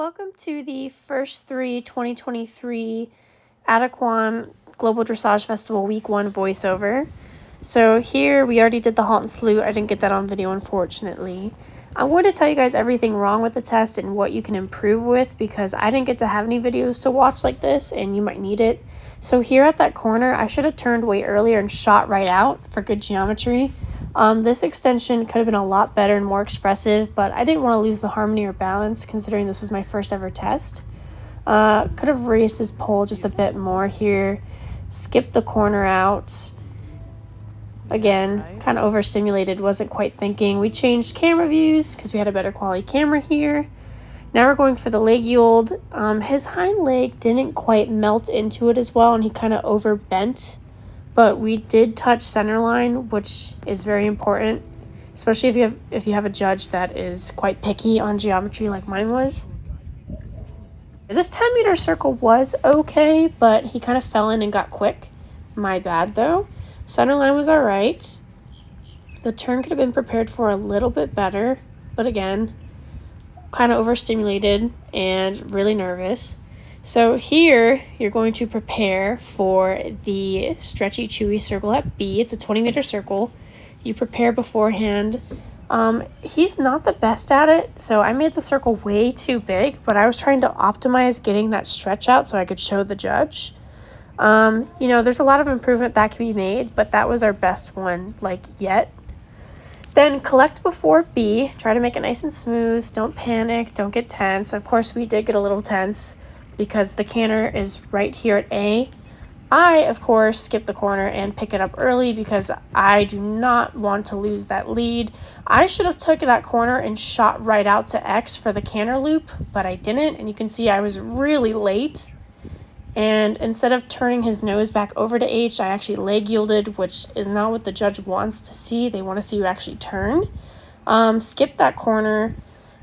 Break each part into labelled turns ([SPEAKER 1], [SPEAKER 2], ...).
[SPEAKER 1] Welcome to the first 2023 Adequan Global Dressage Festival Week 1 voiceover. So here we already did the halt and salute. I didn't get that on video, unfortunately. I want to tell you guys everything wrong with the test and what you can improve with because I didn't get to have any videos to watch like this and you might need it. So here at that corner, I should have turned way earlier and shot right out for good geometry. This extension could have been a lot better and more expressive, but I didn't want to lose the harmony or balance considering this was my first ever test. Could have raised his pole just a bit more here, skipped the corner out. Again, kind of overstimulated, wasn't quite thinking. We changed camera views because we had a better quality camera here. Now we're going for the leg yield. His hind leg didn't quite melt into it as well and he kind of overbent. But we did touch center line, which is very important, especially if you have a judge that is quite picky on geometry like mine was. This 10-meter circle was okay, but he kind of fell in and got quick. My bad, though. Center line was all right. The turn could have been prepared for a little bit better, but again, kind of overstimulated and really nervous. So here, you're going to prepare for the stretchy, chewy circle at B. It's a 20-meter circle. You prepare beforehand. He's not the best at it, so I made the circle way too big, but I was trying to optimize getting that stretch out so I could show the judge. There's a lot of improvement that can be made, but that was our best one, yet. Then collect before B. Try to make it nice and smooth. Don't panic. Don't get tense. Of course, we did get a little tense because the canter is right here at A. I, of course, skip the corner and pick it up early because I do not want to lose that lead. I should have took that corner and shot right out to X for the canter loop, but I didn't, and you can see I was really late. And instead of turning his nose back over to H, I actually leg yielded, which is not what the judge wants to see. They want to see you actually turn. Skip that corner.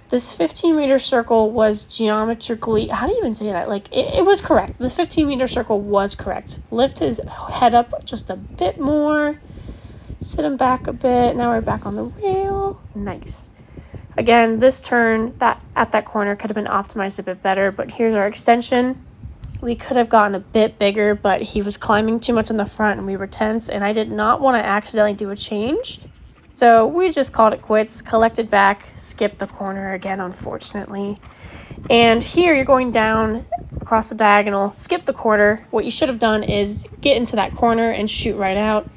[SPEAKER 1] This 15-meter circle was geometrically, how do you even say that? It was correct. The 15-meter circle was correct. Lift his head up just a bit more. Sit him back a bit. Now we're back on the rail. Nice. Again, this turn at that corner could have been optimized a bit better, but here's our extension. We could have gotten a bit bigger, but he was climbing too much in the front and we were tense, and I did not want to accidentally do a change. So we just called it quits, collected back, skipped the corner again, unfortunately. And here you're going down across the diagonal, skip the quarter. What you should have done is get into that corner and shoot right out.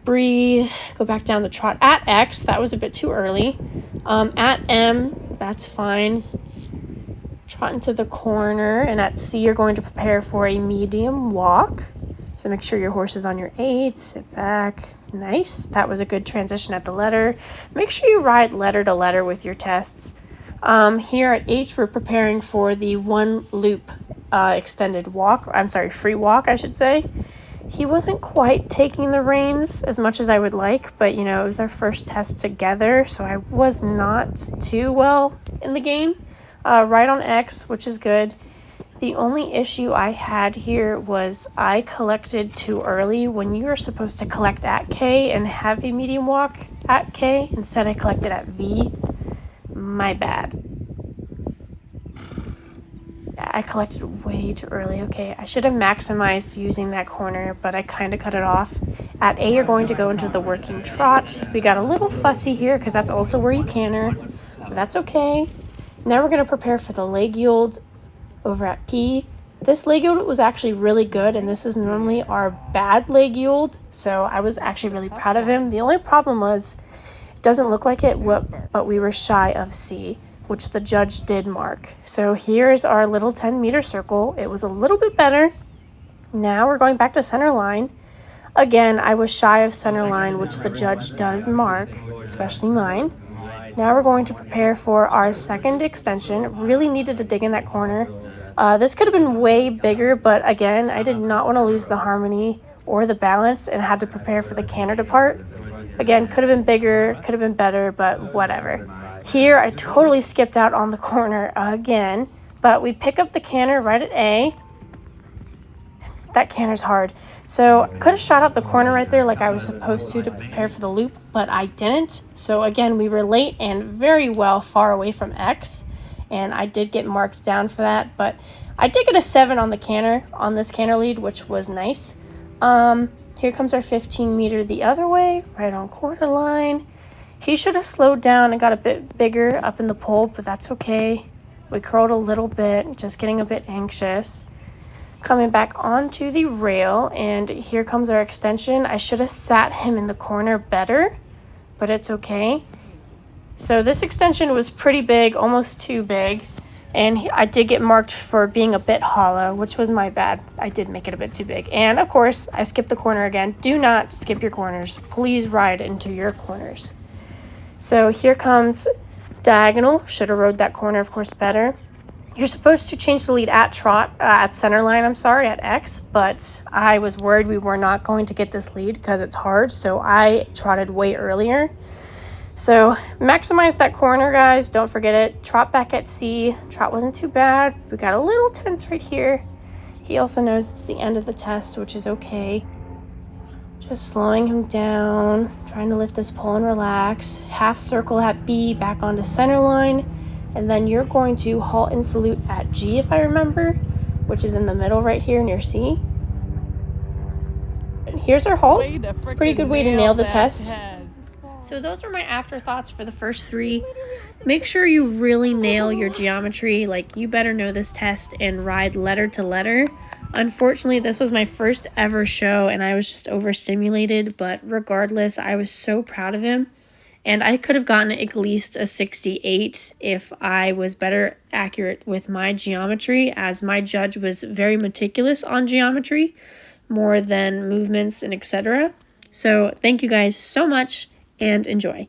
[SPEAKER 1] Breathe, go back down the trot at X. That was a bit too early. At M, that's fine. Trot into the corner, and at C you're going to prepare for a medium walk. So make sure your horse is on your 8, sit back. Nice. That was a good transition at the letter. Make sure you ride letter to letter with your tests. Here at H, we're preparing for the one loop extended walk. Free walk, I should say. He wasn't quite taking the reins as much as I would like, but, it was our first test together, so I was not too well in the game. Right on X, which is good. The only issue I had here was I collected too early when you were supposed to collect at K and have a medium walk at K. Instead, I collected at V. My bad. Yeah, I collected way too early. Okay, I should have maximized using that corner, but I kind of cut it off. At A, you're going to go into the working trot. We got a little fussy here because that's also where you canter, but that's okay. Now we're going to prepare for the leg yield over at P. This leg yield was actually really good, and this is normally our bad leg yield, so I was actually really proud of him. The only problem was it doesn't look like it, but we were shy of C, which the judge did mark. So here's our little 10-meter circle. It was a little bit better. Now we're going back to center line. Again, I was shy of center line, which the judge does mark, especially mine. Now we're going to prepare for our second extension. Really needed to dig in that corner. This could have been way bigger, but again, I did not want to lose the harmony or the balance and had to prepare for the canter to part. Again, could have been bigger, could have been better, but whatever. Here, I totally skipped out on the corner again, but we pick up the canter right at A. That canter's hard. So could have shot out the corner right there like I was supposed to prepare for the loop, but I didn't. So again, we were late and very well far away from X. and I did get marked down for that, but I did get a 7 on the canter, on this canter lead, which was nice. Here comes our 15 meter the other way, right on quarter line. He should have slowed down and got a bit bigger up in the pole, but that's okay. We curled a little bit, just getting a bit anxious. Coming back onto the rail, and here comes our extension. I should have sat him in the corner better, but it's okay. So this extension was pretty big, almost too big, and I did get marked for being a bit hollow, which was my bad. I did make it a bit too big. And of course, I skipped the corner again. Do not skip your corners. Please ride into your corners. So here comes diagonal. Should have rode that corner, of course, better. You're supposed to change the lead at trot, at center line, at X, but I was worried we were not going to get this lead because it's hard, so I trotted way earlier. So maximize that corner, guys. Don't forget it. Trot back at C. Trot wasn't too bad. We got a little tense right here. He also knows it's the end of the test, which is okay. Just slowing him down, trying to lift his pole and relax. Half circle at B, back onto center line. And then you're going to halt and salute at G, if I remember, which is in the middle right here near C. And here's our halt. Pretty good way to nail the test. So those were my afterthoughts for the first 3. Make sure you really nail your geometry. Like, you better know this test and ride letter to letter. Unfortunately, this was my first ever show and I was just overstimulated, but regardless, I was so proud of him. And I could have gotten at least a 68 if I was better accurate with my geometry, as my judge was very meticulous on geometry, more than movements and etc. So thank you guys so much, and enjoy.